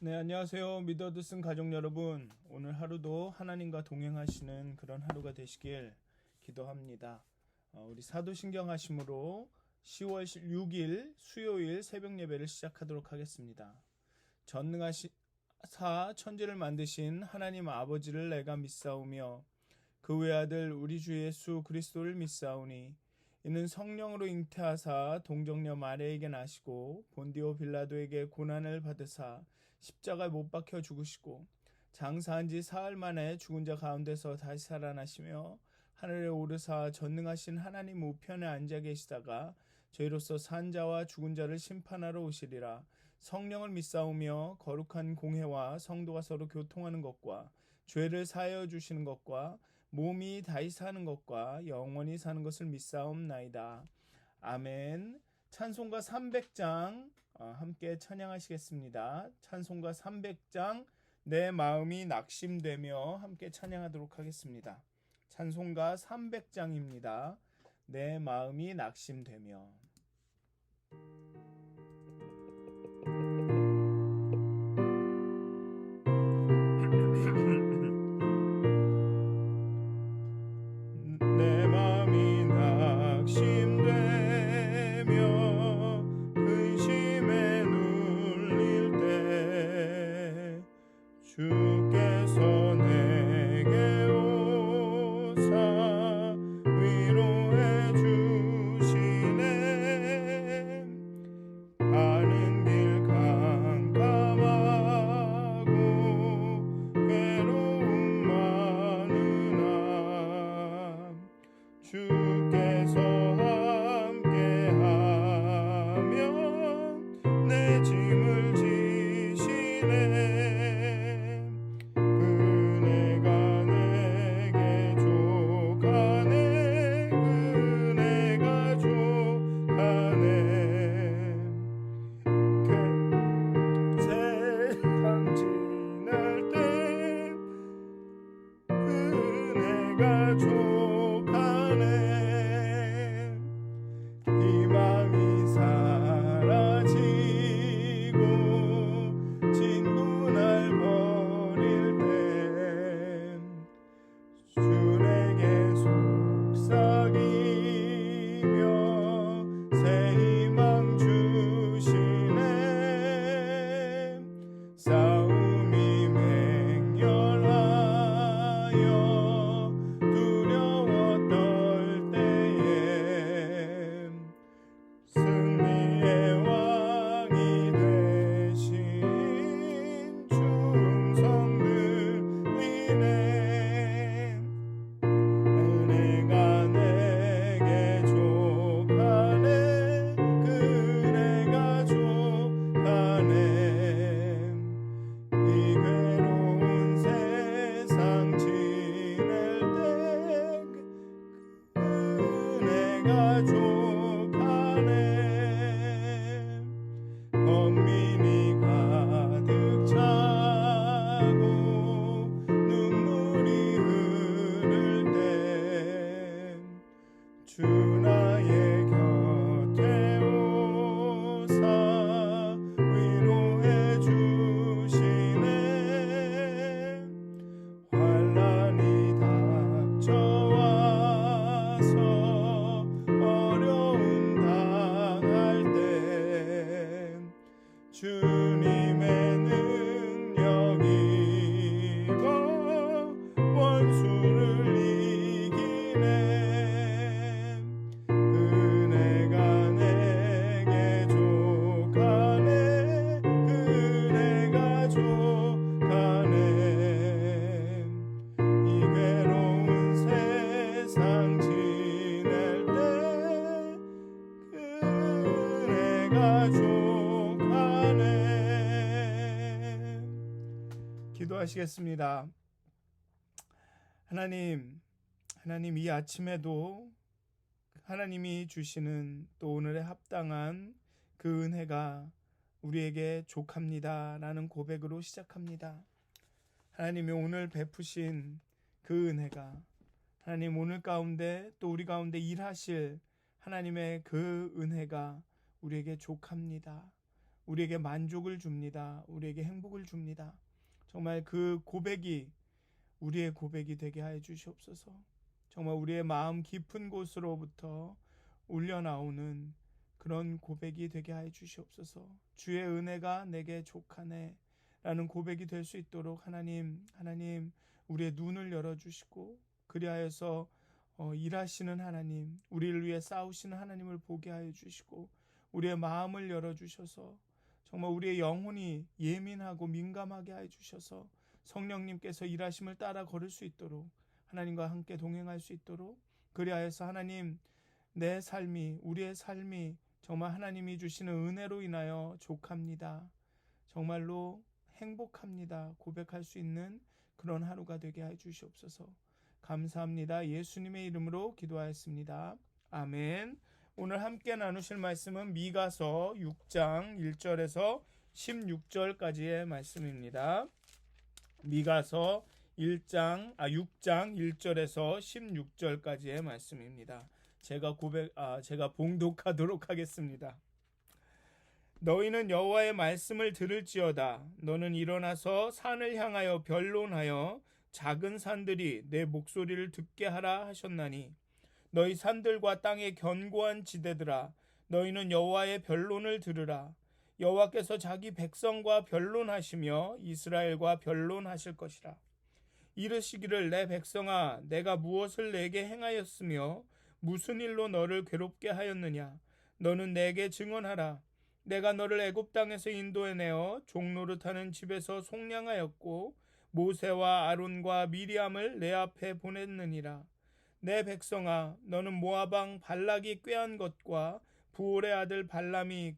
네, 안녕하세요. 믿어 듣는 가족 여러분. 오늘 하루도 하나님과 동행하시는 그런 하루가 되시길 기도합니다. 우리 사도신경 하심으로 10월 6일 수요일 새벽 예배를 시작하도록 하겠습니다. 전능하사 천지를 만드신 하나님 아버지를 내가 믿사오며 그 외아들 우리 주 예수 그리스도를 믿사오니 이는 성령으로 잉태하사 동정녀 마리아에게 나시고 본디오 빌라도에게 고난을 받으사 십자가에 못 박혀 죽으시고 장사한 지 사흘 만에 죽은 자 가운데서 다시 살아나시며 하늘에 오르사 전능하신 하나님 우편에 앉아 계시다가 저희로서 산 자와 죽은 자를 심판하러 오시리라. 성령을 믿사오며 거룩한 공회와 성도가 서로 교통하는 것과 죄를 사하여 주시는 것과 몸이 다시 사는 것과 영원히 사는 것을 믿사옵나이다. 아멘. 찬송가 300장 함께 찬양하시겠습니다. 찬송가 300장 내 마음이 낙심되며 함께 찬양하도록 하겠습니다. 찬송가 300장입니다. 내 마음이 낙심되며. 내 마음이 낙심되며 근심에 눌릴 때 주께서 내게 오사 위로해 주시네. 가는 길 캄캄하고 괴로움 많으나 주께서 함께하며 내 짐을 지시네. 그네가 내게 족하네. 그네가 족하네. 세상 지날 때 그네가 족하네. 희망이 사라지고 친구 날 버릴 때 주에게 속삭이며 새 희망 주시네. 싸움이 맹렬하여 두려워 떨 때에 승리의 왕이 되신 충성 들리네. 은혜가 내게 족하네. 그네가 족하네. 이 괴로운 세상 지낼 때 그네가 족하네. 번민이 가득 차고 눈물이 흐를 때 주 나의 곁에 오사 위로해 주시네. 환난이 닥쳐와서 어려움 당할 때 주님의 능력이 원수를 이기네. 그네가 내게 족하네. 그네가 족하네. 이 괴로운 세상 지낼 때 그네가 족하네. 기도하시겠습니다. 하나님 이 아침에도 하나님이 주시는 또 오늘의 합당한 그 은혜가 우리에게 족합니다 라는 고백으로 시작합니다. 하나님이 오늘 베푸신 그 은혜가 하나님 오늘 가운데 또 우리 가운데 일하실 하나님의 그 은혜가 우리에게 족합니다. 우리에게 만족을 줍니다. 우리에게 행복을 줍니다. 정말 그 고백이 우리의 고백이 되게 하여 주시옵소서. 정말 우리의 마음 깊은 곳으로부터 울려나오는 그런 고백이 되게 하여 주시옵소서. 주의 은혜가 내게 족하네 라는 고백이 될 수 있도록 하나님 우리의 눈을 열어주시고 그리하여서 일하시는 하나님, 우리를 위해 싸우시는 하나님을 보게 하여 주시고 우리의 마음을 열어주셔서 정말 우리의 영혼이 예민하고 민감하게 하여 주셔서 성령님께서 일하심을 따라 걸을 수 있도록 하나님과 함께 동행할 수 있도록 그리하여서 하나님 내 삶이 우리의 삶이 정말 하나님이 주시는 은혜로 인하여 족합니다. 정말로 행복합니다. 고백할 수 있는 그런 하루가 되게 해 주시옵소서. 감사합니다. 예수님의 이름으로 기도하였습니다. 아멘. 오늘 함께 나누실 말씀은 미가서 6장 1절에서 16절까지의 말씀입니다. 미가서 6장 1절에서 16절까지의 말씀입니다. 제가 봉독하도록 하겠습니다. 너희는 여호와의 말씀을 들을지어다. 너는 일어나서 산을 향하여 변론하여 작은 산들이 내 목소리를 듣게 하라 하셨나니 너희 산들과 땅의 견고한 지대들아 너희는 여호와의 변론을 들으라. 여호와께서 자기 백성과 변론하시며 이스라엘과 변론하실 것이라. 이르시기를 내 백성아 내가 무엇을 내게 행하였으며 무슨 일로 너를 괴롭게 하였느냐. 너는 내게 증언하라. 내가 너를 애굽 땅에서 인도해내어 종노릇하는 집에서 속량하였고 모세와 아론과 미리암을 내 앞에 보냈느니라. 내 백성아 너는 모압 왕 발락이 꾀한 것과 부올의 아들 발람이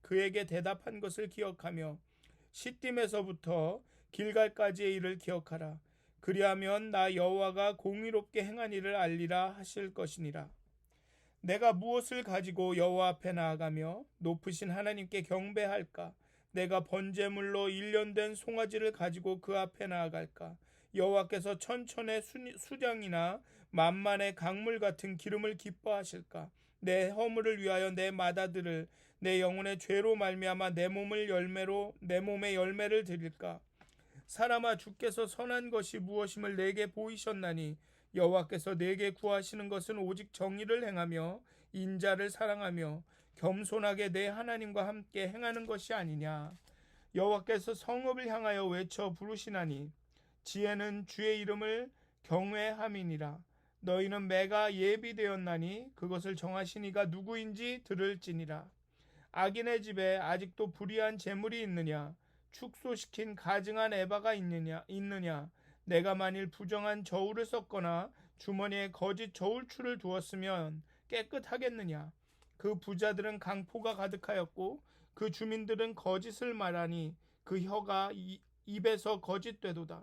그에게 대답한 것을 기억하며 시딤에서부터 길갈까지의 일을 기억하라. 그리하면 나 여호와가 공의롭게 행한 일을 알리라 하실 것이니라. 내가 무엇을 가지고 여호와 앞에 나아가며 높으신 하나님께 경배할까? 내가 번제물로 1년 된 송아지를 가지고 그 앞에 나아갈까? 여호와께서 천천의 수량이나 만만의 강물 같은 기름을 기뻐하실까? 내 허물을 위하여 내 마다들을 내 영혼의 죄로 말미암아 내 몸의 열매를 드릴까? 사람아 주께서 선한 것이 무엇임을 내게 보이셨나니 여호와께서 내게 구하시는 것은 오직 정의를 행하며 인자를 사랑하며 겸손하게 내 하나님과 함께 행하는 것이 아니냐. 여호와께서 성읍을 향하여 외쳐 부르시나니 지혜는 주의 이름을 경외함이니라. 너희는 매가 예비되었나니 그것을 정하신 이가 누구인지 들을지니라. 악인의 집에 아직도 불의한 재물이 있느냐. 축소시킨 가증한 에바가 있느냐. 내가 만일 부정한 저울을 썼거나 주머니에 거짓 저울추를 두었으면 깨끗하겠느냐. 그 부자들은 강포가 가득하였고 그 주민들은 거짓을 말하니 그 혀가 입에서 거짓되도다.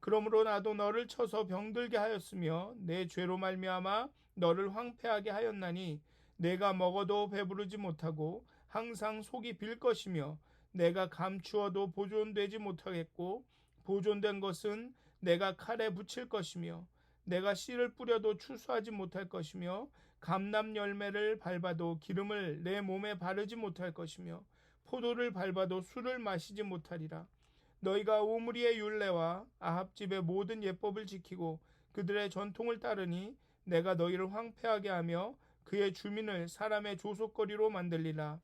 그러므로 나도 너를 쳐서 병들게 하였으며 내 죄로 말미암아 너를 황폐하게 하였나니 내가 먹어도 배부르지 못하고 항상 속이 빌 것이며 내가 감추어도 보존되지 못하겠고 보존된 것은 내가 칼에 붙일 것이며 내가 씨를 뿌려도 추수하지 못할 것이며 감람 열매를 밟아도 기름을 내 몸에 바르지 못할 것이며 포도를 밟아도 술을 마시지 못하리라. 너희가 오므리의 율례와 아합집의 모든 예법을 지키고 그들의 전통을 따르니 내가 너희를 황폐하게 하며 그의 주민을 사람의 조속거리로 만들리라.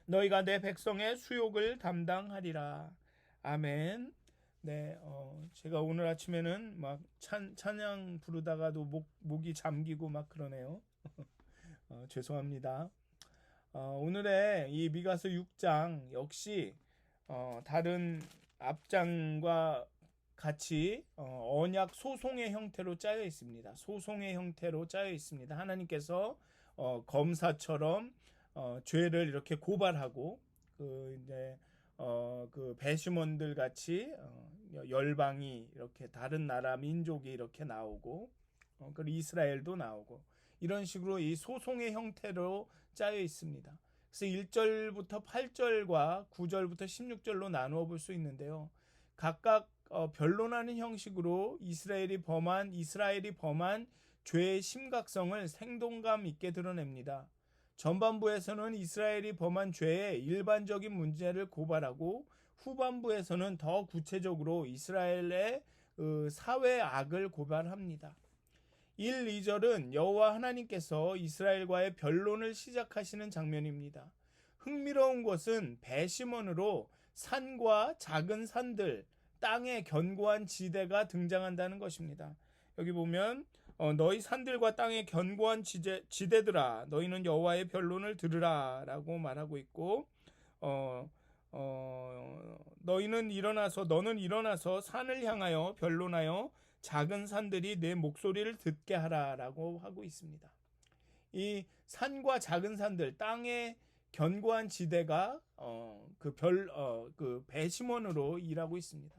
너희가 내 백성의 수욕을 담당하리라. 아멘. 네, 제가 오늘 아침에는 막 찬양 부르다가도 목이 잠기고 막 그러네요. 죄송합니다. 오늘의 이 미가서 6장 역시 다른 앞장과 같이 언약 소송의 형태로 짜여 있습니다. 소송의 형태로 짜여 있습니다. 하나님께서 검사처럼 죄를 이렇게 고발하고 그 배심원들 같이 열방이 이렇게 다른 나라 민족이 이렇게 나오고 그리고 이스라엘도 나오고 이런 식으로 이 소송의 형태로 짜여 있습니다. 그래서 1절부터 8절과 9절부터 16절로 나누어 볼 수 있는데요. 각각 변론하는 형식으로 이스라엘이 범한 죄의 심각성을 생동감 있게 드러냅니다. 전반부에서는 이스라엘이 범한 죄의 일반적인 문제를 고발하고 후반부에서는 더 구체적으로 이스라엘의 사회 악을 고발합니다. 1, 2절은 여호와 하나님께서 이스라엘과의 변론을 시작하시는 장면입니다. 흥미로운 것은 배심원으로 산과 작은 산들, 땅의 견고한 지대가 등장한다는 것입니다. 여기 보면 너희 산들과 땅의 견고한 지대들아 너희는 여호와의 변론을 들으라 라고 말하고 있고 너는 일어나서 산을 향하여 변론하여 작은 산들이 내 목소리를 듣게 하라라고 하고 있습니다. 이 산과 작은 산들, 땅의 견고한 지대가 그 배심원으로 일하고 있습니다.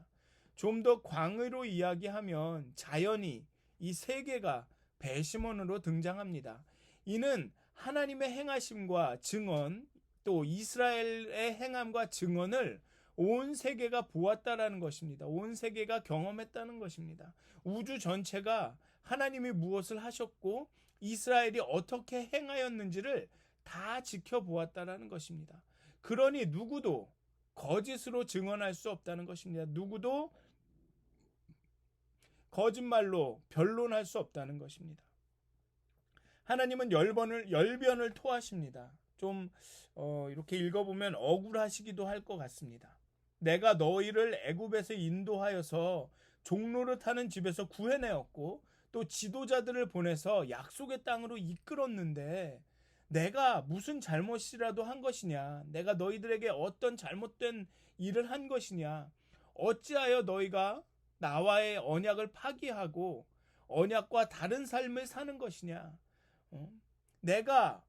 좀 더 광의로 이야기하면 자연이 이 세계가 배심원으로 등장합니다. 이는 하나님의 행하심과 증언, 또 이스라엘의 행함과 증언을 온 세계가 보았다라는 것입니다. 온 세계가 경험했다는 것입니다. 우주 전체가 하나님이 무엇을 하셨고 이스라엘이 어떻게 행하였는지를 다 지켜보았다라는 것입니다. 그러니 누구도 거짓으로 증언할 수 없다는 것입니다. 누구도 거짓말로 변론할 수 없다는 것입니다. 하나님은 열변을 토하십니다. 좀 이렇게 읽어보면 억울하시기도 할 것 같습니다. 내가 너희를 애굽에서 인도하여서 종로를 타는 집에서 구해내었고 또 지도자들을 보내서 약속의 땅으로 이끌었는데 내가 무슨 잘못이라도 한 것이냐? 내가 너희들에게 어떤 잘못된 일을 한 것이냐? 어찌하여 너희가 나와의 언약을 파기하고 언약과 다른 삶을 사는 것이냐? 내가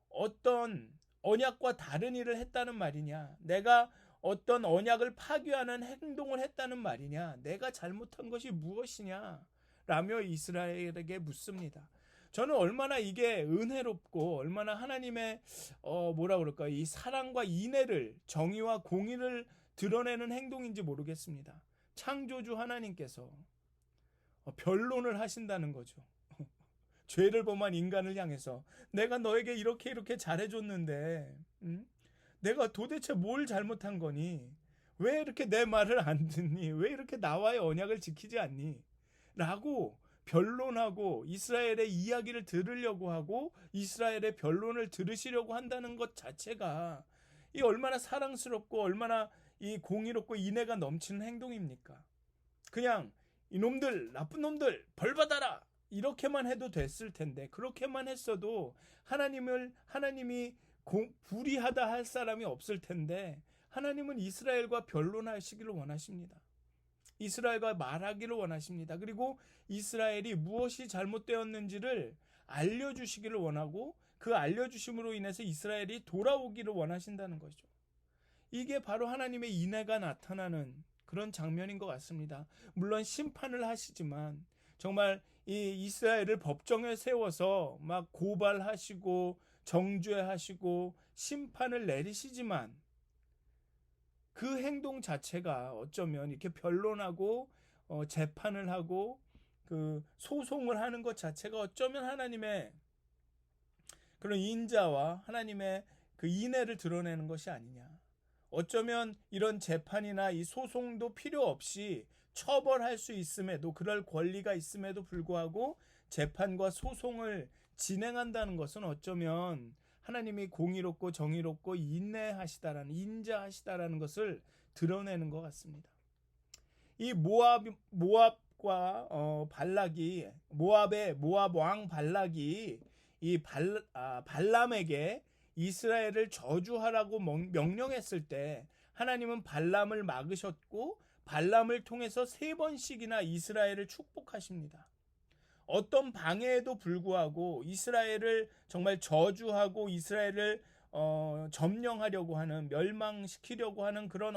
어떤 언약과 다른 일을 했다는 말이냐? 내가 어떤 언약을 파괴하는 행동을 했다는 말이냐? 내가 잘못한 것이 무엇이냐? 라며 이스라엘에게 묻습니다. 저는 얼마나 이게 은혜롭고 얼마나 하나님의 이 사랑과 인애를, 정의와 공의를 드러내는 행동인지 모르겠습니다. 창조주 하나님께서 변론을 하신다는 거죠. 죄를 범한 인간을 향해서 내가 너에게 이렇게 잘해줬는데 내가 도대체 뭘 잘못한 거니? 왜 이렇게 내 말을 안 듣니? 왜 이렇게 나와의 언약을 지키지 않니? 라고 변론하고 이스라엘의 이야기를 들으려고 하고 이스라엘의 변론을 들으시려고 한다는 것 자체가 이 얼마나 사랑스럽고 얼마나 이 공의롭고 인애가 넘치는 행동입니까? 그냥 이놈들, 나쁜 놈들 벌 받아라 이렇게만 해도 됐을 텐데, 그렇게만 했어도 하나님이 불의하다 할 사람이 없을 텐데 하나님은 이스라엘과 변론하시기를 원하십니다. 이스라엘과 말하기를 원하십니다. 그리고 이스라엘이 무엇이 잘못되었는지를 알려주시기를 원하고 그 알려주심으로 인해서 이스라엘이 돌아오기를 원하신다는 거죠. 이게 바로 하나님의 인애가 나타나는 그런 장면인 것 같습니다. 물론 심판을 하시지만 정말 이 이스라엘을 법정에 세워서 막 고발하시고 정죄하시고 심판을 내리시지만 그 행동 자체가 어쩌면 이렇게 변론하고 재판을 하고 그 소송을 하는 것 자체가 어쩌면 하나님의 그런 인자와 하나님의 그 인애를 드러내는 것이 아니냐. 어쩌면 이런 재판이나 이 소송도 필요 없이 처벌할 수 있음에도, 그럴 권리가 있음에도 불구하고 재판과 소송을 진행한다는 것은 어쩌면 하나님이 공의롭고 정의롭고 인자하시다라는 것을 드러내는 것 같습니다. 이 모압과 모압 왕 발락이 이 발람에게 이스라엘을 저주하라고 명령했을 때 하나님은 발람을 막으셨고 발람을 통해서 3번씩이나 이스라엘을 축복하십니다. 어떤 방해에도 불구하고 이스라엘을 정말 저주하고 이스라엘을 점령하려고 하는, 멸망시키려고 하는 그런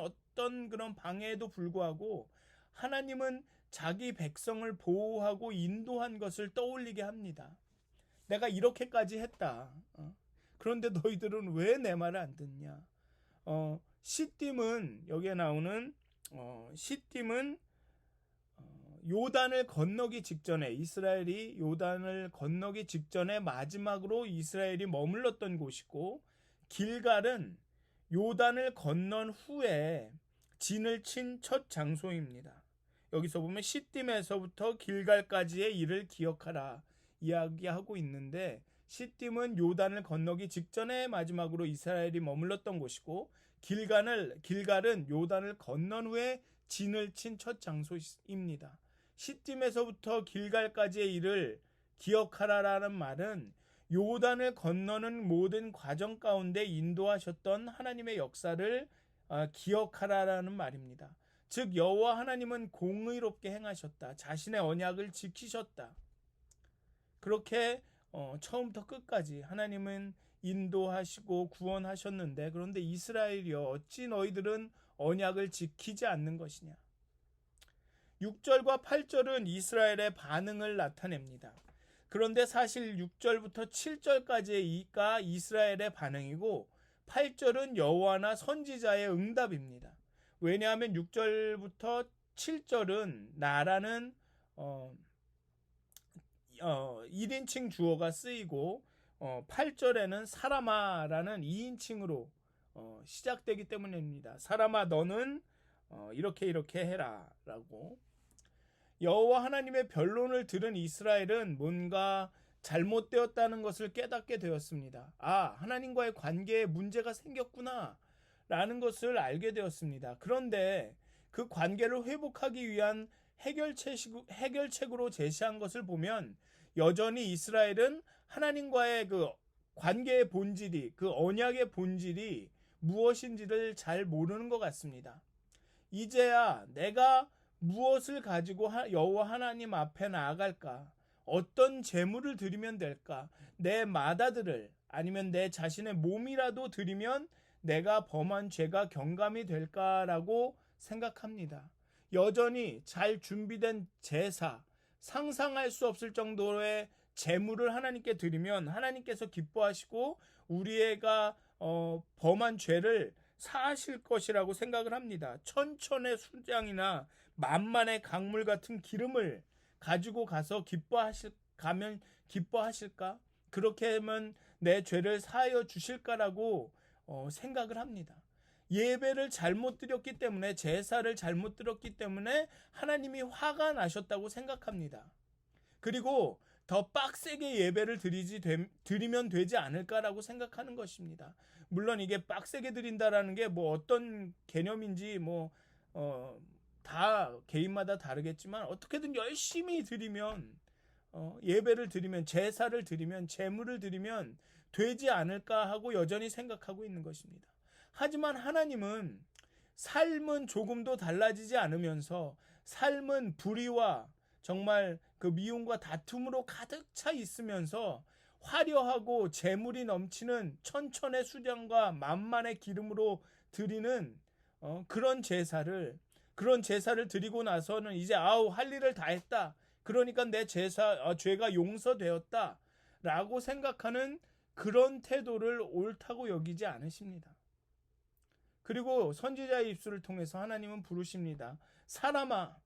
방해에도 불구하고 하나님은 자기 백성을 보호하고 인도한 것을 떠올리게 합니다. 내가 이렇게까지 했다. 그런데 너희들은 왜 내 말을 안 듣냐? 시딤은 여기에 나오는 시딤은 요단을 건너기 직전에, 이스라엘이 요단을 건너기 직전에 마지막으로 이스라엘이 머물렀던 곳이고, 길갈은 요단을 건넌 후에 진을 친 첫 장소입니다. 여기서 보면 시딤에서부터 길갈까지의 일을 기억하라 이야기하고 있는데, 시딤은 요단을 건너기 직전에 마지막으로 이스라엘이 머물렀던 곳이고, 길갈은 요단을 건넌 후에 진을 친 첫 장소입니다. 시딤에서부터 길갈까지의 일을 기억하라라는 말은 요단을 건너는 모든 과정 가운데 인도하셨던 하나님의 역사를 기억하라라는 말입니다. 즉 여호와 하나님은 공의롭게 행하셨다. 자신의 언약을 지키셨다. 그렇게 처음부터 끝까지 하나님은 인도하시고 구원하셨는데, 그런데 이스라엘이여 어찌 너희들은 언약을 지키지 않는 것이냐. 6절과 8절은 이스라엘의 반응을 나타냅니다. 그런데 사실 6절부터 7절까지가 이스라엘의 반응이고 8절은 여호와나 선지자의 응답입니다. 왜냐하면 6절부터 7절은 나라는 1인칭 주어가 쓰이고 8절에는 사람아라는 2인칭으로 시작되기 때문입니다. 사람아 너는 이렇게 해라 라고. 여호와 하나님의 변론을 들은 이스라엘은 뭔가 잘못되었다는 것을 깨닫게 되었습니다. 하나님과의 관계에 문제가 생겼구나 라는 것을 알게 되었습니다. 그런데 그 관계를 회복하기 위한 해결책으로 제시한 것을 보면 여전히 이스라엘은 하나님과의 그 관계의 본질이, 그 언약의 본질이 무엇인지를 잘 모르는 것 같습니다. 이제야 내가 무엇을 가지고 여호와 하나님 앞에 나아갈까? 어떤 제물을 드리면 될까? 내 마다들을, 아니면 내 자신의 몸이라도 드리면 내가 범한 죄가 경감이 될까라고 생각합니다. 여전히 잘 준비된 제사, 상상할 수 없을 정도의 제물을 하나님께 드리면 하나님께서 기뻐하시고 우리가 범한 죄를 사하실 것이라고 생각을 합니다. 천천의 수장이나 만만의 강물 같은 기름을 가지고 가서 기뻐하실까? 그렇게 하면 내 죄를 사하여 주실까라고 생각을 합니다. 예배를 잘못 드렸기 때문에, 제사를 잘못 드렸기 때문에 하나님이 화가 나셨다고 생각합니다. 그리고 더 빡세게 예배를 드리면 되지 않을까라고 생각하는 것입니다. 물론 이게 빡세게 드린다라는 게 뭐 어떤 개념인지 다 개인마다 다르겠지만, 어떻게든 열심히 드리면, 예배를 드리면, 제사를 드리면, 제물을 드리면 되지 않을까 하고 여전히 생각하고 있는 것입니다. 하지만 하나님은 삶은 조금도 달라지지 않으면서, 삶은 불의와 정말 그 미움과 다툼으로 가득 차 있으면서 화려하고 재물이 넘치는 천천의 수장과 만만의 기름으로 드리는 그런 제사를 드리고 나서는 이제 할 일을 다 했다, 그러니까 내 죄가 용서되었다 라고 생각하는 그런 태도를 옳다고 여기지 않으십니다. 그리고 선지자의 입술을 통해서 하나님은 부르십니다. 사람아.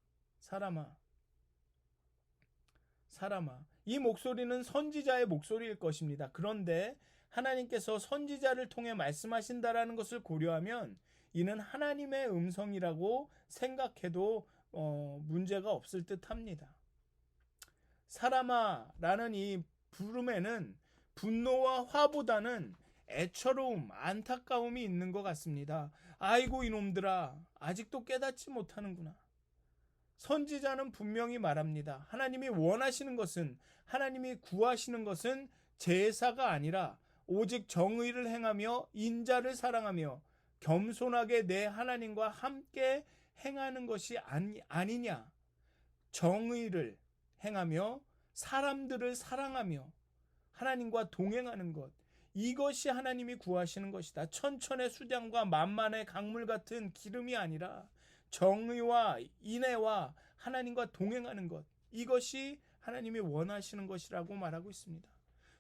이 목소리는 선지자의 목소리일 것입니다. 그런데 하나님께서 선지자를 통해 말씀하신다라는 것을 고려하면 이는 하나님의 음성이라고 생각해도 문제가 없을 듯합니다. 사람아라는 이 부름에는 분노와 화보다는 애처로움, 안타까움이 있는 것 같습니다. 아이고 이놈들아, 아직도 깨닫지 못하는구나. 선지자는 분명히 말합니다. 하나님이 원하시는 것은, 하나님이 구하시는 것은 제사가 아니라 오직 정의를 행하며 인자를 사랑하며 겸손하게 내 하나님과 함께 행하는 것이 아니냐. 정의를 행하며 사람들을 사랑하며 하나님과 동행하는 것, 이것이 하나님이 구하시는 것이다. 천천의 수장과 만만의 강물 같은 기름이 아니라 정의와 인애와 하나님과 동행하는 것, 이것이 하나님이 원하시는 것이라고 말하고 있습니다.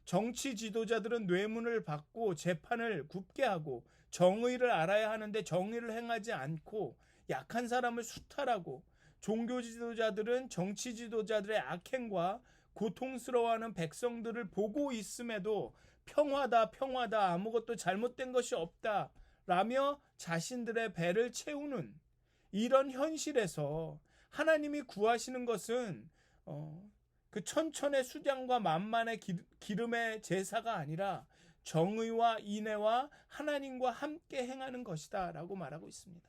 정치 지도자들은 뇌물을 받고 재판을 굽게 하고 정의를 알아야 하는데 정의를 행하지 않고 약한 사람을 수탈하고 종교 지도자들은 정치 지도자들의 악행과 고통스러워하는 백성들을 보고 있음에도 평화다, 평화다, 아무것도 잘못된 것이 없다 라며 자신들의 배를 채우는 이런 현실에서 하나님이 구하시는 것은 그 천천의 수장과 만만의 기름의 제사가 아니라 정의와 인애와 하나님과 함께 행하는 것이다 라고 말하고 있습니다.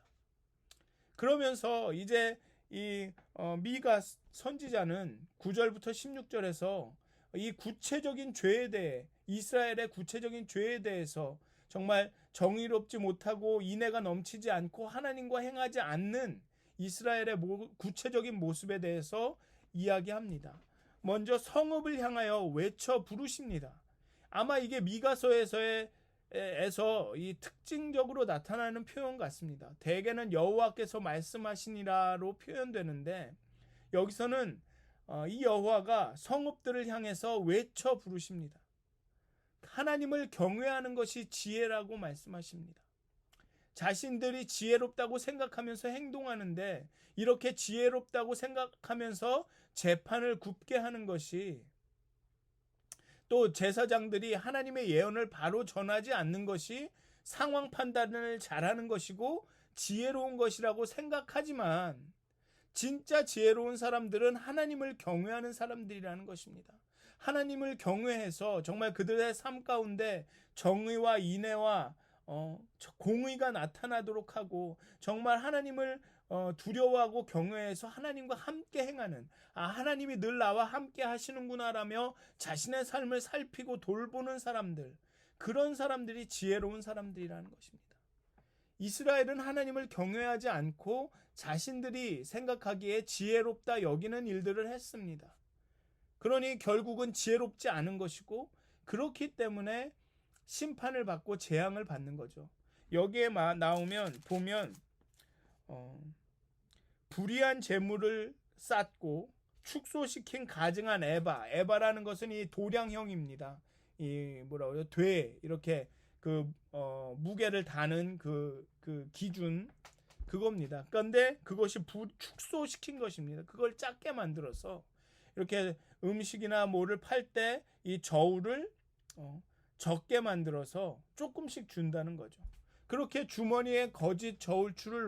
그러면서 이제 이 미가 선지자는 9절부터 16절에서 이 구체적인 죄에 대해, 이스라엘의 구체적인 죄에 대해서 정말 정의롭지 못하고 인애가 넘치지 않고 하나님과 행하지 않는 이스라엘의 구체적인 모습에 대해서 이야기합니다. 먼저 성읍을 향하여 외쳐 부르십니다. 아마 이게 미가서에서 이 특징적으로 나타나는 표현 같습니다. 대개는 여호와께서 말씀하시니라로 표현되는데, 여기서는 이 여호와가 성읍들을 향해서 외쳐 부르십니다. 하나님을 경외하는 것이 지혜라고 말씀하십니다. 자신들이 지혜롭다고 생각하면서 행동하는데, 이렇게 지혜롭다고 생각하면서 재판을 굽게 하는 것이, 또 제사장들이 하나님의 예언을 바로 전하지 않는 것이 상황 판단을 잘하는 것이고 지혜로운 것이라고 생각하지만, 진짜 지혜로운 사람들은 하나님을 경외하는 사람들이라는 것입니다. 하나님을 경외해서 정말 그들의 삶 가운데 정의와 인애와 공의가 나타나도록 하고, 정말 하나님을 두려워하고 경외해서 하나님과 함께 행하는, 하나님이 늘 나와 함께 하시는구나라며 자신의 삶을 살피고 돌보는 사람들, 그런 사람들이 지혜로운 사람들이라는 것입니다. 이스라엘은 하나님을 경외하지 않고 자신들이 생각하기에 지혜롭다 여기는 일들을 했습니다. 그러니 결국은 지혜롭지 않은 것이고, 그렇기 때문에 심판을 받고 재앙을 받는 거죠. 여기에 보면 불의한 재물을 쌓고 축소시킨 가증한 에바라는 것은 이 도량형입니다. 이 돼 이렇게 무게를 다는 그 기준, 그겁니다. 그런데 그것이 축소시킨 것입니다. 그걸 작게 만들어서 이렇게 음식이나 뭐를 팔 때 이 저울을 적게 만들어서 조금씩 준다는 거죠. 그렇게 주머니에 거짓 저울추를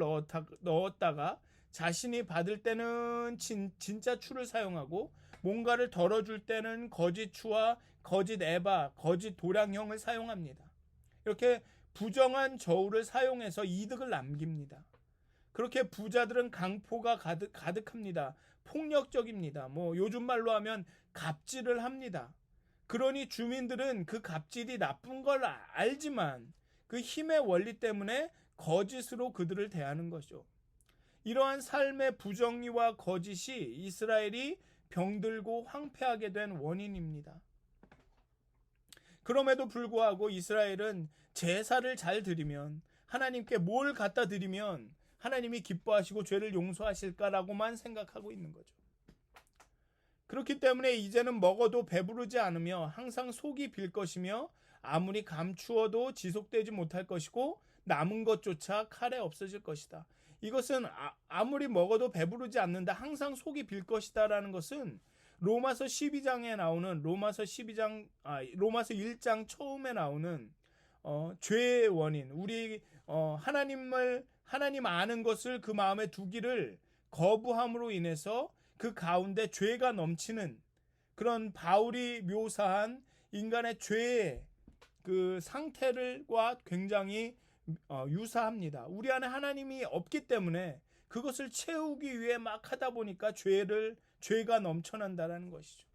넣었다가 자신이 받을 때는 진짜 추를 사용하고, 뭔가를 덜어줄 때는 거짓 추와 거짓 에바, 거짓 도량형을 사용합니다. 이렇게 부정한 저울을 사용해서 이득을 남깁니다. 그렇게 부자들은 강포가 가득합니다. 폭력적입니다. 요즘 말로 하면 갑질을 합니다. 그러니 주민들은 그 갑질이 나쁜 걸 알지만 그 힘의 원리 때문에 거짓으로 그들을 대하는 것이죠. 이러한 삶의 부정의와 거짓이 이스라엘이 병들고 황폐하게 된 원인입니다. 그럼에도 불구하고 이스라엘은 제사를 잘 드리면, 하나님께 뭘 갖다 드리면 하나님이 기뻐하시고 죄를 용서하실까라고만 생각하고 있는 거죠. 그렇기 때문에 이제는 먹어도 배부르지 않으며 항상 속이 빌 것이며, 아무리 감추어도 지속되지 못할 것이고 남은 것조차 칼에 없어질 것이다. 이것은 아무리 먹어도 배부르지 않는다, 항상 속이 빌 것이다 라는 것은 로마서 12장에 나오는 로마서 1장 처음에 나오는 죄의 원인, 우리 하나님 아는 것을 그 마음에 두기를 거부함으로 인해서 그 가운데 죄가 넘치는 그런 바울이 묘사한 인간의 죄의 그 상태를과 굉장히 유사합니다. 우리 안에 하나님이 없기 때문에 그것을 채우기 위해 막 하다 보니까 죄가 넘쳐난다는 것이죠.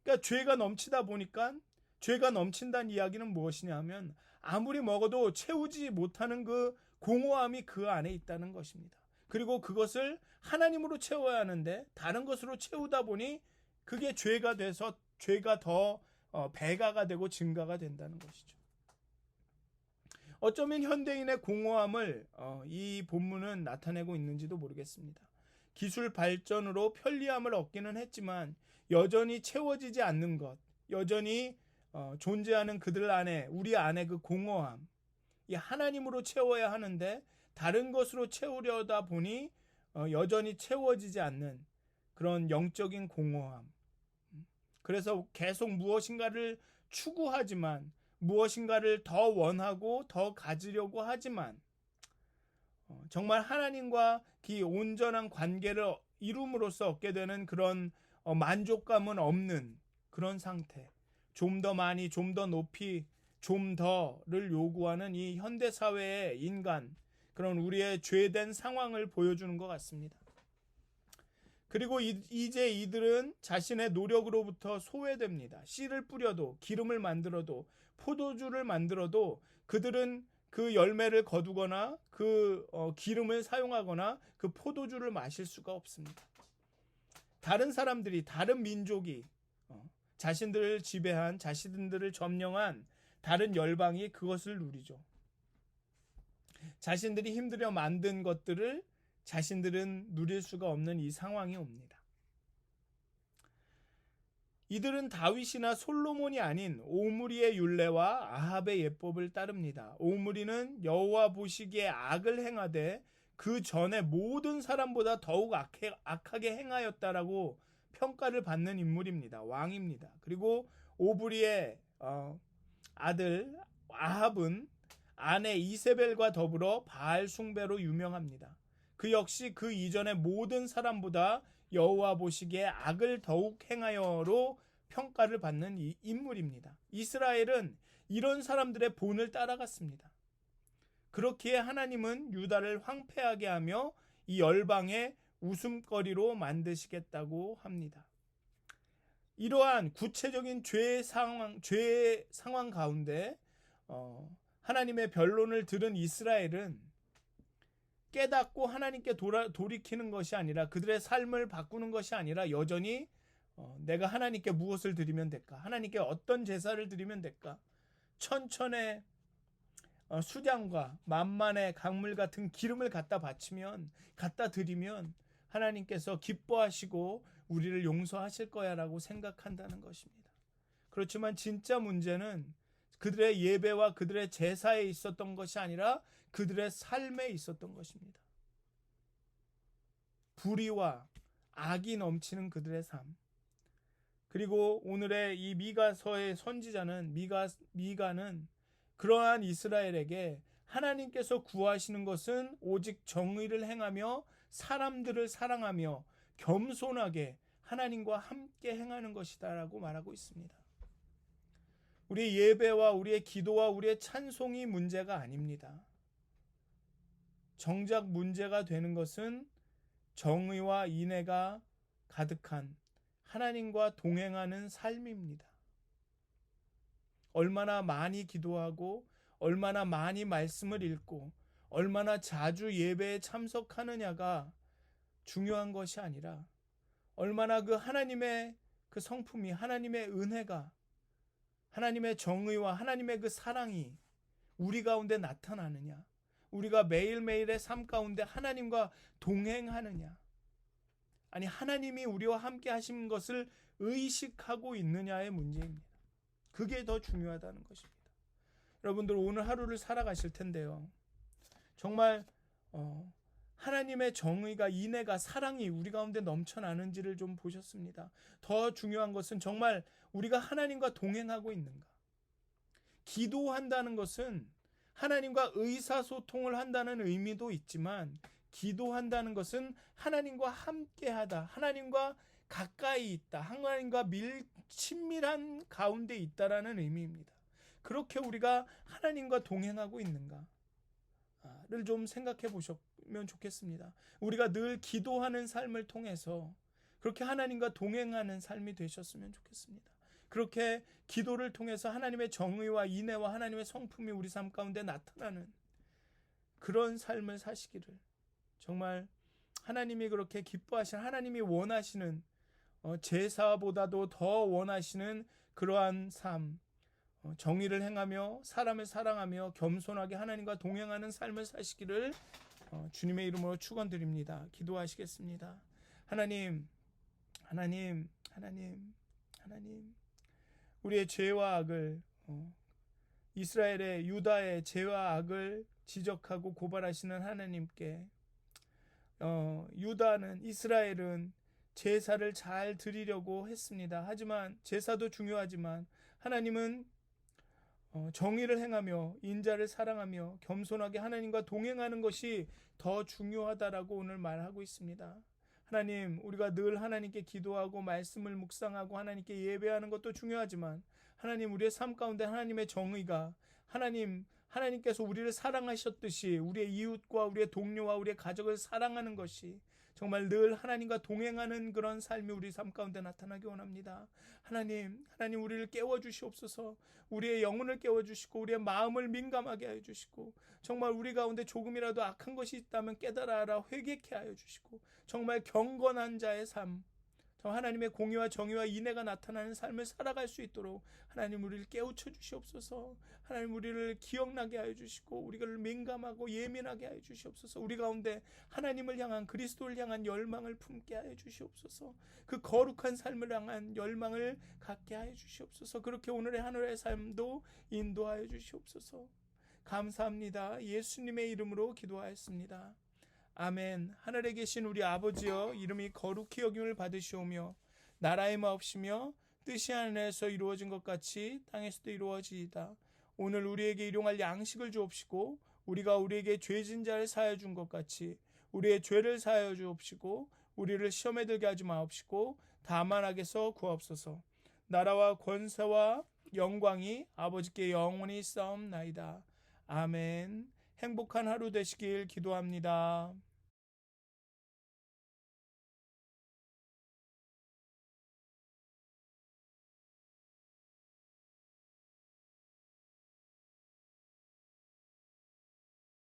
그러니까 죄가 넘치다 보니까, 죄가 넘친다는 이야기는 무엇이냐 하면, 아무리 먹어도 채우지 못하는 그 공허함이 그 안에 있다는 것입니다. 그리고 그것을 하나님으로 채워야 하는데 다른 것으로 채우다 보니 그게 죄가 돼서 죄가 더 배가가 되고 증가가 된다는 것이죠. 어쩌면 현대인의 공허함을 이 본문은 나타내고 있는지도 모르겠습니다. 기술 발전으로 편리함을 얻기는 했지만 여전히 채워지지 않는 것, 여전히 존재하는 그들 안에, 우리 안에 그 공허함, 이 하나님으로 채워야 하는데 다른 것으로 채우려다 보니 여전히 채워지지 않는 그런 영적인 공허함. 그래서 계속 무엇인가를 추구하지만, 무엇인가를 더 원하고 더 가지려고 하지만, 정말 하나님과 그 온전한 관계를 이룸으로써 얻게 되는 그런 만족감은 없는 그런 상태. 좀 더 많이, 좀 더 높이, 좀 더를 요구하는 이 현대 사회의 인간, 그런 우리의 죄된 상황을 보여주는 것 같습니다. 그리고 이제 이들은 자신의 노력으로부터 소외됩니다. 씨를 뿌려도, 기름을 만들어도, 포도주를 만들어도 그들은 그 열매를 거두거나 그 기름을 사용하거나 그 포도주를 마실 수가 없습니다. 다른 사람들이, 다른 민족이 자신들을 지배한, 자신들을 점령한 다른 열방이 그것을 누리죠. 자신들이 힘들여 만든 것들을 자신들은 누릴 수가 없는 이 상황이 옵니다. 이들은 다윗이나 솔로몬이 아닌 오므리의 율례와 아합의 예법을 따릅니다. 오므리는 여호와 보시기에 악을 행하되 그 전에 모든 사람보다 더욱 악하게 행하였다라고 평가를 받는 인물입니다. 왕입니다. 그리고 오므리의 아들 아합은 아내 이세벨과 더불어 바알 숭배로 유명합니다. 그 역시 그 이전의 모든 사람보다 여호와 보시기에 악을 더욱 행하여로 평가를 받는 이 인물입니다. 이스라엘은 이런 사람들의 본을 따라갔습니다. 그렇기에 하나님은 유다를 황폐하게 하며 이 열방의 웃음거리로 만드시겠다고 합니다. 이러한 구체적인 죄의 상황 가운데 하나님의 변론을 들은 이스라엘은 깨닫고 하나님께 돌이키는 것이 아니라, 그들의 삶을 바꾸는 것이 아니라 여전히 내가 하나님께 무엇을 드리면 될까? 하나님께 어떤 제사를 드리면 될까? 천천의 수량과 만만의 강물 같은 기름을 갖다 드리면 하나님께서 기뻐하시고 우리를 용서하실 거야 라고 생각한다는 것입니다. 그렇지만 진짜 문제는 그들의 예배와 그들의 제사에 있었던 것이 아니라 그들의 삶에 있었던 것입니다. 불의와 악이 넘치는 그들의 삶. 그리고 오늘의 이 미가서의 선지자는 미가는 그러한 이스라엘에게 하나님께서 구하시는 것은 오직 정의를 행하며 사람들을 사랑하며 겸손하게 하나님과 함께 행하는 것이다라고 말하고 있습니다. 우리의 예배와 우리의 기도와 우리의 찬송이 문제가 아닙니다. 정작 문제가 되는 것은 정의와 인애가 가득한 하나님과 동행하는 삶입니다. 얼마나 많이 기도하고 얼마나 많이 말씀을 읽고 얼마나 자주 예배에 참석하느냐가 중요한 것이 아니라 얼마나 그 하나님의 그 성품이, 하나님의 은혜가, 하나님의 정의와 하나님의 그 사랑이 우리 가운데 나타나느냐, 우리가 매일매일의 삶 가운데 하나님과 동행하느냐, 아니 하나님이 우리와 함께 하신 것을 의식하고 있느냐의 문제입니다. 그게 더 중요하다는 것입니다. 여러분들 오늘 하루를 살아가실 텐데요, 정말 하나님의 정의가, 인애가, 사랑이 우리 가운데 넘쳐나는지를 좀 보셨습니다. 더 중요한 것은 정말 우리가 하나님과 동행하고 있는가. 기도한다는 것은 하나님과 의사소통을 한다는 의미도 있지만, 기도한다는 것은 하나님과 함께하다, 하나님과 가까이 있다, 하나님과 친밀한 가운데 있다라는 의미입니다. 그렇게 우리가 하나님과 동행하고 있는가를 좀 생각해 보셨으면 좋겠습니다. 우리가 늘 기도하는 삶을 통해서 그렇게 하나님과 동행하는 삶이 되셨으면 좋겠습니다. 그렇게 기도를 통해서 하나님의 정의와 인애와 하나님의 성품이 우리 삶 가운데 나타나는 그런 삶을 사시기를, 정말 하나님이 그렇게 기뻐하시는, 하나님이 원하시는, 제사보다도 더 원하시는 그러한 삶, 정의를 행하며 사람을 사랑하며 겸손하게 하나님과 동행하는 삶을 사시기를 주님의 이름으로 축원드립니다. 기도하시겠습니다. 하나님, 우리의 죄와 악을, 이스라엘의, 유다의 죄와 악을 지적하고 고발하시는 하나님께 유다는 이스라엘은 제사를 잘 드리려고 했습니다. 하지만 제사도 중요하지만 하나님은 정의를 행하며 인자를 사랑하며 겸손하게 하나님과 동행하는 것이 더 중요하다라고 오늘 말하고 있습니다. 하나님, 우리가 늘 하나님께 기도하고 말씀을 묵상하고 하나님께 예배하는 것도 중요하지만 하나님, 우리의 삶 가운데 하나님의 정의가 하나님께서 우리를 사랑하셨듯이 우리의 이웃과 우리의 동료와 우리의 가족을 사랑하는 것이 정말 늘 하나님과 동행하는 그런 삶이 우리 삶 가운데 나타나기 원합니다. 하나님 우리를 깨워주시옵소서. 우리의 영혼을 깨워주시고 우리의 마음을 민감하게 하여 주시고 정말 우리 가운데 조금이라도 악한 것이 있다면 깨달아라 회개케 하여 주시고 정말 경건한 자의 삶, 하나님의 공의와 정의와 인애가 나타나는 삶을 살아갈 수 있도록 하나님 우리를 깨우쳐 주시옵소서. 하나님 우리를 기억나게 하여 주시고 우리를 민감하고 예민하게 하여 주시옵소서. 우리 가운데 하나님을 향한 그리스도를 향한 열망을 품게 하여 주시옵소서. 그 거룩한 삶을 향한 열망을 갖게 하여 주시옵소서. 그렇게 오늘의 하늘의 삶도 인도하여 주시옵소서. 감사합니다. 예수님의 이름으로 기도하였습니다. 아멘. 하늘에 계신 우리 아버지여, 이름이 거룩히 여김을 받으시오며 나라의 마옵시며 뜻이 하늘에서 이루어진 것 같이 땅에서도 이루어지이다. 오늘 우리에게 일용할 양식을 주옵시고 우리가 우리에게 죄진 자를 사하여 준 것 같이 우리의 죄를 사하여 주옵시고 우리를 시험에 들게 하지 마옵시고 다만 악에서 구하옵소서. 나라와 권세와 영광이 아버지께 영원히 싸움나이다. 아멘. 행복한 하루 되시길 기도합니다.